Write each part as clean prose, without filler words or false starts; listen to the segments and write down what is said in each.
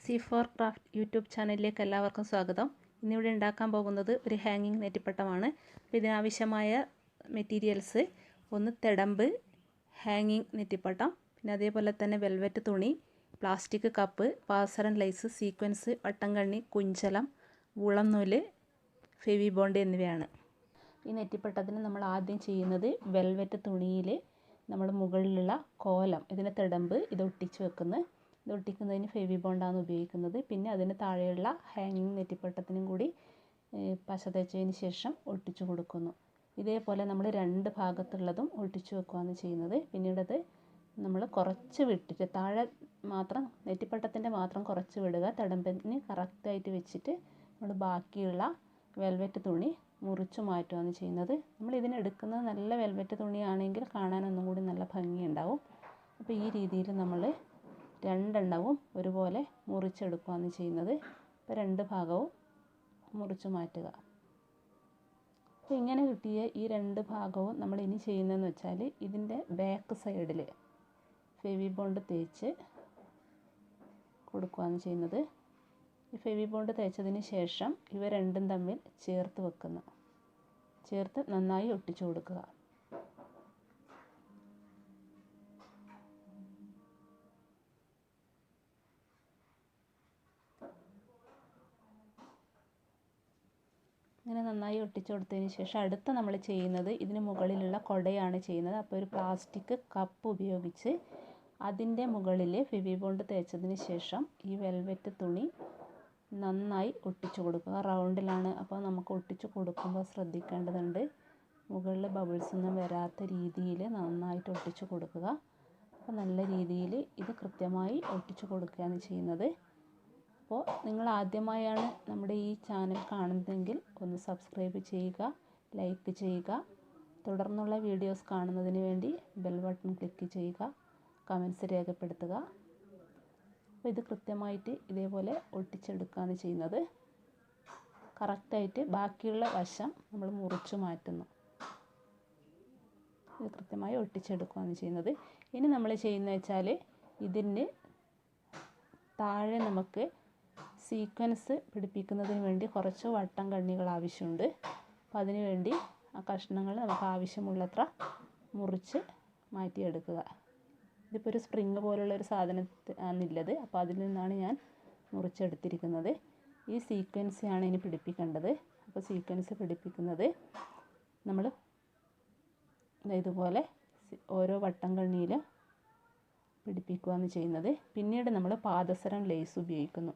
C4 craft YouTube ചാനലിലേക്ക് എല്ലാവർക്കും സ്വാഗതം. ഇന്നിവിടെ ഉണ്ടാക്കാൻ പോകുന്നത് ഒരു ഹാങ്ങിങ് നെറ്റിപ്പട്ടമാണ്. അപ്പോൾ ഇതിനാവശ്യമായ മെറ്റീരിയൽസ് ഒന്ന് തിടമ്പ്, ഹാങ്ങിങ് നെറ്റിപ്പട്ടം, പിന്നെ അതേപോലെ തന്നെ വെൽവെറ്റ് തുണി, പ്ലാസ്റ്റിക് കപ്പ്, പാസറൻ ലൈസ്, സീക്വൻസ്, വട്ടംകണ്ണി, കുഞ്ചലം, വൂളം നൂല്, ഫെവി ബോണ്ട് എന്നിവയാണ്. ഈ നെറ്റിപ്പട്ടത്തിന് നമ്മൾ ആദ്യം ചെയ്യുന്നത് വെൽവെറ്റ് തുണിയിൽ നമ്മൾ മുകളിലുള്ള കോലം, ഇതിനെ തിടമ്പ്, ഇത് ഒട്ടിച്ച് വെക്കുന്നത്. ഇത് ഒട്ടിക്കുന്നതിന് ഫെവി ബോണ്ടാണ് ഉപയോഗിക്കുന്നത്. പിന്നെ അതിന് താഴെയുള്ള ഹാങ്ങിങ് നെറ്റിപ്പട്ടത്തിനും കൂടി പശ തേച്ചതിന് ശേഷം ഒട്ടിച്ചു കൊടുക്കുന്നു. ഇതേപോലെ നമ്മൾ രണ്ട് ഭാഗത്തുള്ളതും ഒട്ടിച്ചു വെക്കുകയാണ് ചെയ്യുന്നത്. പിന്നീടത് നമ്മൾ കുറച്ച് വിട്ടിട്ട് താഴെ മാത്രം നെറ്റിപ്പട്ടത്തിൻ്റെ മാത്രം കുറച്ച് വിടുക. തിടമ്പിന് കറക്റ്റായിട്ട് വെച്ചിട്ട് നമ്മൾ ബാക്കിയുള്ള വെൽവെറ്റ് തുണി മുറിച്ച് മാറ്റുകയാണ് ചെയ്യുന്നത്. നമ്മൾ ഇതിനെടുക്കുന്നത് നല്ല വെൽവെറ്റ് തുണിയാണെങ്കിൽ കാണാൻ ഒന്നും കൂടി നല്ല ഭംഗിയുണ്ടാവും. അപ്പോൾ ഈ രീതിയിൽ നമ്മൾ രണ്ടെണ്ണവും ഒരുപോലെ മുറിച്ചെടുക്കുകയാണ് ചെയ്യുന്നത്. അപ്പോൾ രണ്ട് ഭാഗവും മുറിച്ച് മാറ്റുക. അപ്പോൾ ഇങ്ങനെ കിട്ടിയ ഈ രണ്ട് ഭാഗവും നമ്മൾ ഇനി ചെയ്യുന്നതെന്ന് വെച്ചാൽ ഇതിൻ്റെ ബാക്ക് സൈഡിൽ ഫെവി ബോണ്ട് തേച്ച് കൊടുക്കുകയാണ് ചെയ്യുന്നത്. ഈ ഫെവി ബോണ്ട് തേച്ചതിന് ശേഷം ഇവ രണ്ടും തമ്മിൽ ചേർത്ത് നന്നായി ഒട്ടിച്ചു കൊടുക്കുക. ഇങ്ങനെ നന്നായി ഒട്ടിച്ചു കൊടുത്തതിന് ശേഷം അടുത്ത നമ്മൾ ചെയ്യുന്നത് ഇതിന് മുകളിലുള്ള കുടയാണ് ചെയ്യുന്നത്. അപ്പോൾ ഒരു പ്ലാസ്റ്റിക് കപ്പ് ഉപയോഗിച്ച് അതിൻ്റെ മുകളിൽ ഫെവി ബോണ്ട് തേച്ചതിന് ശേഷം ഈ വെൽവെറ്റ് തുണി നന്നായി ഒട്ടിച്ചു കൊടുക്കുക. റൗണ്ടിലാണ്, അപ്പോൾ നമുക്ക് ഒട്ടിച്ചു കൊടുക്കുമ്പോൾ ശ്രദ്ധിക്കേണ്ടതുണ്ട്. മുകളിൽ ബബിൾസ് ഒന്നും വരാത്ത രീതിയിൽ നന്നായിട്ട് ഒട്ടിച്ചു കൊടുക്കുക. അപ്പോൾ നല്ല രീതിയിൽ ഇത് കൃത്യമായി ഒട്ടിച്ചു കൊടുക്കുകയാണ് ചെയ്യുന്നത്. അപ്പോൾ നിങ്ങൾ ആദ്യമായാണ് നമ്മുടെ ഈ ചാനൽ കാണുന്നതെങ്കിൽ ഒന്ന് സബ്സ്ക്രൈബ് ചെയ്യുക, ലൈക്ക് ചെയ്യുക. തുടർന്നുള്ള വീഡിയോസ് കാണുന്നതിന് വേണ്ടി ബെൽ ബട്ടൺ ക്ലിക്ക് ചെയ്യുക, കമൻസ് രേഖപ്പെടുത്തുക. അപ്പോൾ ഇത് കൃത്യമായിട്ട് ഇതേപോലെ ഒട്ടിച്ചെടുക്കുകയാണ് ചെയ്യുന്നത്. കറക്റ്റായിട്ട് ബാക്കിയുള്ള വശം നമ്മൾ മുറിച്ച് മാറ്റുന്നു. ഇത് കൃത്യമായി ഒട്ടിച്ചെടുക്കുകയാണ് ചെയ്യുന്നത്. ഇനി നമ്മൾ ചെയ്യുന്നത് വെച്ചാൽ ഇതിന് താഴെ നമുക്ക് സീക്വൻസ് പിടിപ്പിക്കുന്നതിന് വേണ്ടി കുറച്ച് വട്ടം കണ്ണികൾ ആവശ്യമുണ്ട്. അപ്പോൾ അതിന് വേണ്ടി ആ കഷ്ണങ്ങൾ നമുക്ക് ആവശ്യമുള്ളത്ര മുറിച്ച് മാറ്റിയെടുക്കുക. ഇതിപ്പോൾ ഒരു സ്പ്രിങ് പോലുള്ളൊരു സാധനമാണുള്ളത്. അപ്പോൾ അതിൽ നിന്നാണ് ഞാൻ മുറിച്ചെടുത്തിരിക്കുന്നത്. ഈ സീക്വൻസാണ് ഇനി പിടിപ്പിക്കേണ്ടത്. അപ്പോൾ സീക്വൻസ് പിടിപ്പിക്കുന്നത് നമ്മൾ ഇതുപോലെ ഓരോ വട്ടം കണ്ണിയിൽ പിടിപ്പിക്കുകയാണ് ചെയ്യുന്നത്. പിന്നീട് നമ്മൾ പാദസരം ലേസ് ഉപയോഗിക്കുന്നു.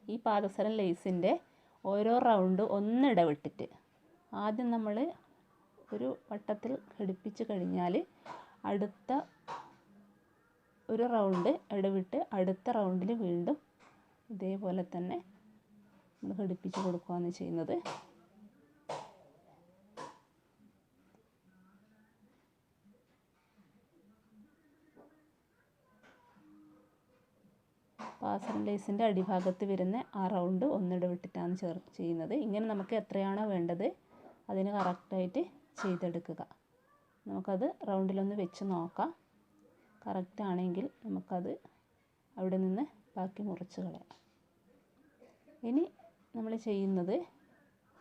ഈ പാദസരം ലേസിൻ്റെ ഓരോ റൗണ്ട് ഒന്നിടവിട്ടിട്ട് ആദ്യം നമ്മൾ ഒരു വട്ടത്തിൽ ഘടിപ്പിച്ച് കഴിഞ്ഞാൽ അടുത്ത ഒരു റൗണ്ട് ഇടവിട്ട് അടുത്ത റൗണ്ടിൽ വീണ്ടും ഇതേപോലെ തന്നെ നമ്മൾ ഘടിപ്പിച്ച് കൊടുക്കുകയാണ് ചെയ്യുന്നത്. പാസറൻ ലേസിൻ്റെ അടിഭാഗത്ത് വരുന്ന ആ റൗണ്ട് ഒന്നിടവിട്ടിട്ടാണ് ചെയ്യുന്നത്. ഇങ്ങനെ നമുക്ക് എത്രയാണോ വേണ്ടത് അതിന് കറക്റ്റായിട്ട് ചെയ്തെടുക്കുക. നമുക്കത് റൗണ്ടിലൊന്ന് വെച്ച് നോക്കാം. കറക്റ്റ് ആണെങ്കിൽ നമുക്കത് അവിടെ നിന്ന് ബാക്കി മുറിച്ച് കളയാം. ഇനി നമ്മൾ ചെയ്യുന്നത്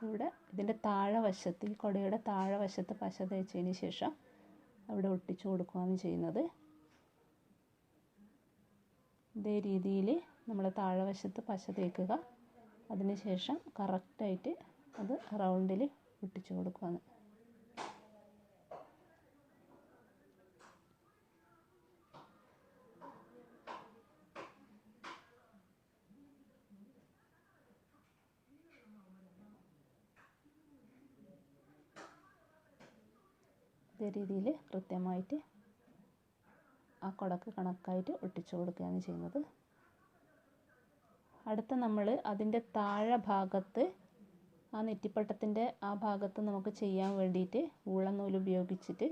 ഇവിടെ ഇതിൻ്റെ താഴെവശത്ത്, ഈ കുടയുടെ താഴെവശത്ത് പശ തേച്ചതിന് ശേഷം അവിടെ ഒട്ടിച്ചു കൊടുക്കുകയാണ് ചെയ്യുന്നത്. ഇതേ രീതിയിൽ നമ്മൾ താഴെവശത്ത് പശ തേക്കുക. അതിനുശേഷം കറക്റ്റായിട്ട് അത് റൗണ്ടിൽ ഒട്ടിച്ചു കൊടുക്കുകയാണ്. ഇതേ രീതിയിൽ കൃത്യമായിട്ട് ആ കുടക്ക് കണക്കായിട്ട് ഒട്ടിച്ചു കൊടുക്കുകയാണ് ചെയ്യുന്നത്. അടുത്ത നമ്മൾ അതിൻ്റെ താഴെ ഭാഗത്ത് ആ നെറ്റിപ്പട്ടത്തിൻ്റെ ആ ഭാഗത്ത് നമുക്ക് ചെയ്യാൻ വേണ്ടിയിട്ട് വൂളൻ നൂല് ഉപയോഗിച്ചിട്ട്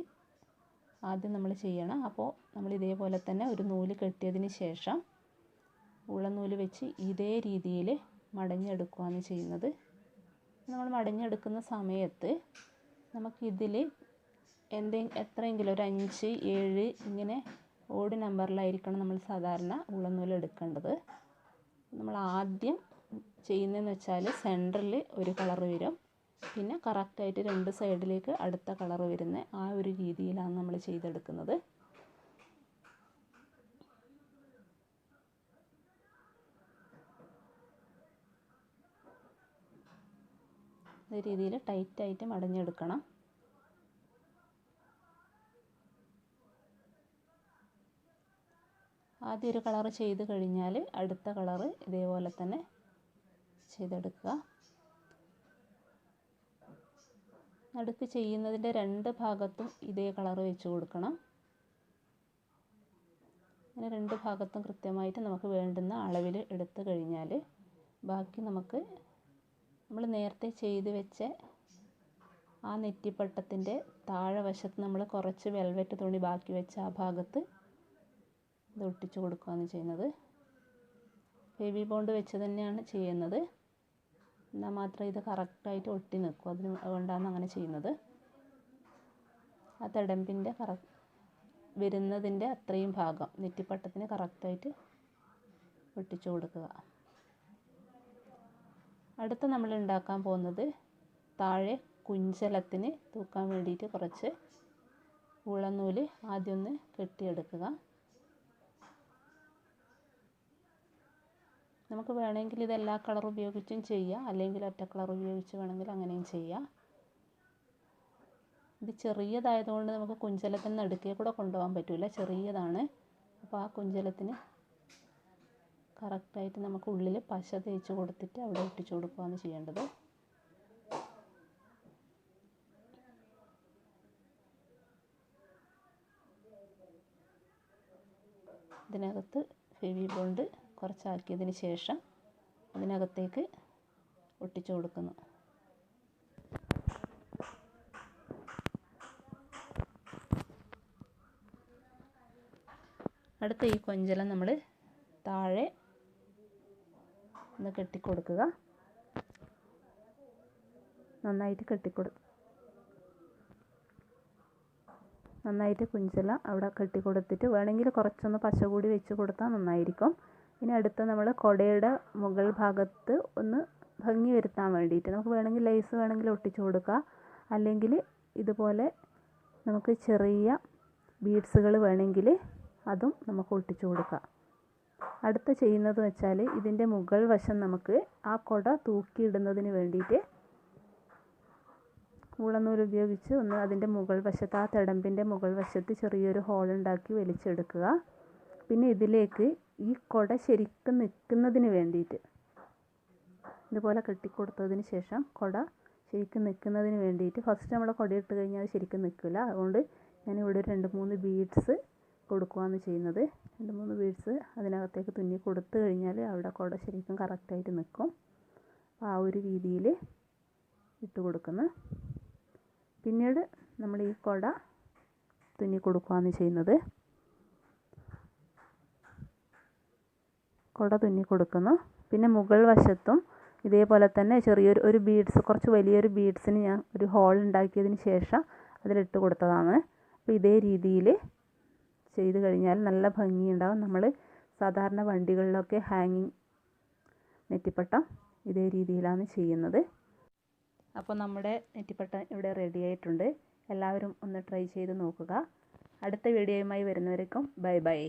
ആദ്യം നമ്മൾ ചെയ്യണം. അപ്പോൾ നമ്മൾ ഇതേപോലെ തന്നെ ഒരു നൂല് കെട്ടിയതിന് ശേഷം വൂളൻ നൂല് വെച്ച് ഇതേ രീതിയിൽ മടഞ്ഞെടുക്കുകയാണ് ചെയ്യുന്നത്. നമ്മൾ മടഞ്ഞെടുക്കുന്ന സമയത്ത് നമുക്കിതിൽ എത്രയെങ്കിലും ഒരു 5, 7 ഇങ്ങനെ ഓഡ് നമ്പറിലായിരിക്കണം നമ്മൾ സാധാരണ വൂളൻ നൂല് എടുക്കേണ്ടത്. നമ്മൾ ആദ്യം ചെയ്യുന്നതെന്ന് വെച്ചാൽ സെൻറ്ററിൽ ഒരു കളർ വരും, പിന്നെ കറക്റ്റായിട്ട് രണ്ട് സൈഡിലേക്ക് അടുത്ത കളർ വരുന്ന ആ ഒരു രീതിയിലാണ് നമ്മൾ ചെയ്തെടുക്കുന്നത്. ഈ രീതിയിൽ ടൈറ്റായിട്ട് മടഞ്ഞെടുക്കണം. ആദ്യം ഒരു കളർ ചെയ്ത് കഴിഞ്ഞാൽ അടുത്ത കളർ ഇതേപോലെ തന്നെ ചെയ്തെടുക്കുക. നടുക്ക് ചെയ്യുന്നതിൻ്റെ രണ്ട് ഭാഗത്തും ഇതേ കളർ വെച്ച് കൊടുക്കണം. അങ്ങനെ രണ്ട് ഭാഗത്തും കൃത്യമായിട്ട് നമുക്ക് വേണ്ടുന്ന അളവിൽ എടുത്തു കഴിഞ്ഞാൽ ബാക്കി നമുക്ക് നമ്മൾ നേരത്തെ ചെയ്ത് വെച്ച ആ നെറ്റിപ്പട്ടത്തിൻ്റെ താഴെ വശത്ത് നമ്മൾ കുറച്ച് വെൽവെറ്റ് തുണി ബാക്കി വെച്ച ആ ഭാഗത്ത് ഇത് ഒട്ടിച്ച് കൊടുക്കുകയാണ് ചെയ്യുന്നത്. ഫെവി ബോണ്ട് വെച്ച് തന്നെയാണ് ചെയ്യുന്നത്, എന്നാൽ മാത്രമേ ഇത് കറക്റ്റായിട്ട് ഒട്ടി നിൽക്കൂ. അതുകൊണ്ടാണ് അങ്ങനെ ചെയ്യുന്നത്. ആ തടമ്പിൻ്റെ വരുന്നതിൻ്റെ അത്രയും ഭാഗം നെറ്റിപ്പട്ടത്തിന് കറക്റ്റായിട്ട് ഒട്ടിച്ചു കൊടുക്കുക. അടുത്ത നമ്മൾ ഉണ്ടാക്കാൻ പോകുന്നത് താഴെ കുഞ്ചലത്തിന് തൂക്കാൻ വേണ്ടിയിട്ട് കുറച്ച് ഉള്ളനൂല് ആദ്യം ഒന്ന് കെട്ടിയെടുക്കുക. നമുക്ക് വേണമെങ്കിൽ ഇത് എല്ലാ കളർ ഉപയോഗിച്ചും ചെയ്യാം, അല്ലെങ്കിൽ ഒറ്റ കളർ ഉപയോഗിച്ച് വേണമെങ്കിൽ അങ്ങനെയും ചെയ്യാം. ഇത് ചെറിയതായതുകൊണ്ട് നമുക്ക് കുഞ്ചലത്തിന് നടുക്കേ കൂടെ കൊണ്ടുപോകാൻ പറ്റില്ല, ചെറിയതാണ്. അപ്പോൾ ആ കുഞ്ചലത്തിന് കറക്റ്റായിട്ട് നമുക്ക് ഉള്ളിൽ പശ തേച്ച് കൊടുത്തിട്ട് അവിടെ ഒട്ടിച്ചു കൊടുക്കുകയാണ് ചെയ്യേണ്ടത്. ഇതിനകത്ത് ഫെവി ബോണ്ട് കുറച്ചാക്കിയതിന് ശേഷം അതിനകത്തേക്ക് ഒട്ടിച്ചു കൊടുക്കുന്നു. അടുത്ത ഈ കൊഞ്ചലം നമ്മൾ താഴെ ഒന്ന് കെട്ടിക്കൊടുക്കുക. നന്നായിട്ട് നന്നായിട്ട് കുഞ്ചല അവിടെ കെട്ടിക്കൊടുത്തിട്ട് വേണമെങ്കിൽ കുറച്ചൊന്ന് പശ കൂടി വെച്ച് കൊടുത്താൽ നന്നായിരിക്കും. ഇനി അടുത്ത നമ്മൾ കുടയുടെ മുകൾ ഭാഗത്ത് ഒന്ന് ഭംഗി വരുത്താൻ വേണ്ടിയിട്ട് നമുക്ക് വേണമെങ്കിൽ ലേസ് വേണമെങ്കിൽ ഒട്ടിച്ചു കൊടുക്കുക, അല്ലെങ്കിൽ ഇതുപോലെ നമുക്ക് ചെറിയ ബീഡ്സുകൾ വേണമെങ്കിൽ അതും നമുക്ക് ഒട്ടിച്ചു കൊടുക്കാം. അടുത്ത ചെയ്യുന്നത് വെച്ചാൽ ഇതിൻ്റെ മുകൾ വശം നമുക്ക് ആ കുട തൂക്കിയിടുന്നതിന് വേണ്ടിയിട്ട് ഉള്ളനൂല് ഉപയോഗിച്ച് ഒന്ന് അതിൻ്റെ മുകൾ വശത്ത് ആ തടമ്പിൻ്റെ മുകൾ വശത്ത് ചെറിയൊരു ഹോൾ ഉണ്ടാക്കി വലിച്ചെടുക്കുക. പിന്നെ ഇതിലേക്ക് ഈ കുട ശരിക്കും നിൽക്കുന്നതിന് വേണ്ടിയിട്ട് ഇതുപോലെ കെട്ടിക്കൊടുത്തതിന് ശേഷം കുട ശരിക്കും നിൽക്കുന്നതിന് വേണ്ടിയിട്ട് ഫസ്റ്റ് നമ്മൾ കുട ഇട്ട് കഴിഞ്ഞാൽ അത് ശരിക്കും നിൽക്കില്ല. അതുകൊണ്ട് ഞാനിവിടെ 2-3 ബീഡ്സ് കൊടുക്കുകയാണ് ചെയ്യുന്നത്. 2-3 ബീഡ്സ് അതിനകത്തേക്ക് തുന്നി കൊടുത്തു കഴിഞ്ഞാൽ അവിടെ കുട ശരിക്കും കറക്റ്റായിട്ട് നിൽക്കും. ആ ഒരു രീതിയിൽ ഇട്ട് കൊടുക്കുന്നു. പിന്നീട് നമ്മൾ ഈ കുട തുന്നി കൊടുക്കുകയാണ് ചെയ്യുന്നത്. കുട തുന്നി കൊടുക്കുന്നു. പിന്നെ മുകൾ വശത്തും ഇതേപോലെ തന്നെ ചെറിയൊരു ബീഡ്സ്, കുറച്ച് വലിയൊരു ബീഡ്സിന് ഞാൻ ഒരു ഹോൾ ഉണ്ടാക്കിയതിന് ശേഷം അതിലിട്ട് കൊടുത്തതാണ്. അപ്പോൾ ഇതേ രീതിയിൽ ചെയ്ത് കഴിഞ്ഞാൽ നല്ല ഭംഗിയുണ്ടാകും. നമ്മൾ സാധാരണ വണ്ടികളിലൊക്കെ ഹാങ്ങിങ് നെറ്റിപ്പട്ടം ഇതേ രീതിയിലാണ് ചെയ്യുന്നത്. അപ്പോൾ നമ്മുടെ നെറ്റിപ്പട്ടം ഇവിടെ റെഡി ആയിട്ടുണ്ട്. എല്ലാവരും ഒന്ന് ട്രൈ ചെയ്ത് നോക്കുക. അടുത്ത വീഡിയോയുമായി വരുന്നവരേക്കും ബൈ ബൈ.